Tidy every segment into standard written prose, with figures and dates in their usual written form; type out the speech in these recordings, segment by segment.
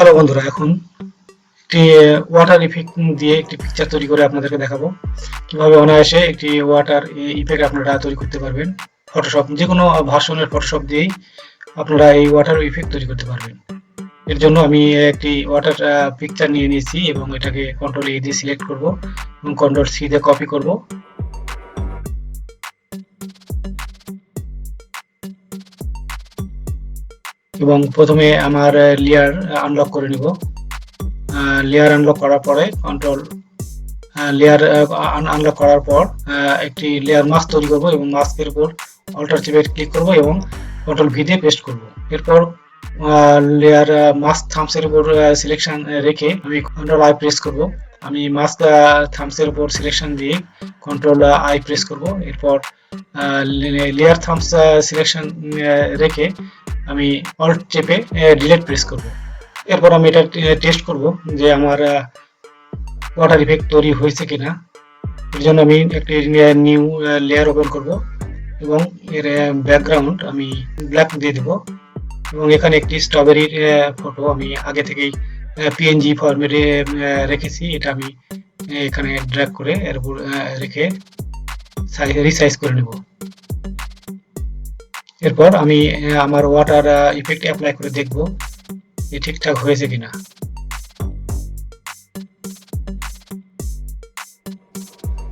Hello বন্ধুরা, এখন একটি ওয়াটার ইফেক্ট দিয়ে একটি পিকচার তৈরি করে আপনাদেরকে দেখাবো কিভাবে অনায়াসে একটি ওয়াটার ইফেক্ট আপনারা তৈরি করতে পারবেন। ফটোশপ, যে কোনো ভার্সনের ফটোশপ দিয়েই আপনারা এই ওয়াটার ইফেক্ট তৈরি করতে পারবেন। এর জন্য আমি একটি ওয়াটার পিকচার নিয়ে নিয়েছি এবং এটাকে কন্ট্রোল এ দিয়ে সিলেক্ট করব এবং কন্ট্রোল সি দিয়ে কপি করব। এবং প্রথমে আমার লেয়ার আনলক করে নিব। লেয়ার আনলক করার পরে কন্ট্রোল লেয়ার আনলক করার পর একটি লেয়ার মাস্ক তৈরি করব এবং মাস্কের উপর অল্টার চেপে ক্লিক করব এবং কন্ট্রোল ভি দিয়ে পেস্ট করব। এরপর লেয়ার মাস্ক থামসের উপর সিলেকশন রেখে আমি কন্ট্রোল আই প্রেস করব। আমি মাস্ক থামসের উপর সিলেকশন দিয়ে কন্ট্রোল আই প্রেস করব। এরপর লেয়ার থামস সিলেকশন রেখে আমি অল্ট চেপে ডিলিট প্রেস করব। এরপর আমি এটা টেস্ট করব যে আমার ওয়াটার ইফেক্ট তৈরি হয়েছে কিনা। এর জন্য আমি একটি নিউ লেয়ার ওপেন করব এবং এর ব্যাকগ্রাউন্ড আমি ব্ল্যাক দিয়ে দেব এবং এখানে একটি স্ট্রবেরির ফটো আমি আগে থেকেই পিএনজি ফরম্যাটে রেখেছি। এটা আমি এখানে ড্র্যাগ করে এর উপর রেখে রিসাইজ করে নেব। এরপর আমি আমার ওয়াটার ইফেক্ট অ্যাপ্লাই করে দেখব যে ঠিকঠাক হয়েছে কিনা।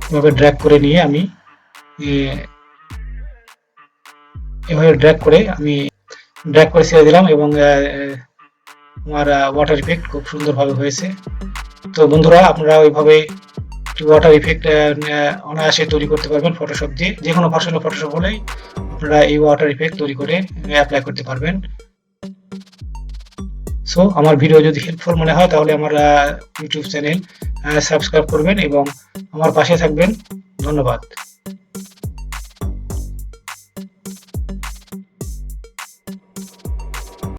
এভাবে ড্র্যাগ করে নিয়ে আমি এভাবে ড্র্যাগ করে ছেড়ে দিলাম এবং আমার ওয়াটার ইফেক্ট খুব সুন্দরভাবে হয়েছে। তো বন্ধুরা, আপনারা ওইভাবে ওয়াটার ইফেক্ট অনায়াসে তৈরি করতে পারবেন ফটোশপ দিয়ে। যে কোনো ভার্সনের ফটোশপ হলেই আপনারা এই ওয়াটার ইফেক্ট তৈরি করে অ্যাপ্লাই করতে পারবেন। সো আমার ভিডিও যদি হেল্পফুল মনে হয় তাহলে আমার ইউটিউব চ্যানেল সাবস্ক্রাইব করবেন এবং আমার পাশে থাকবেন। ধন্যবাদ।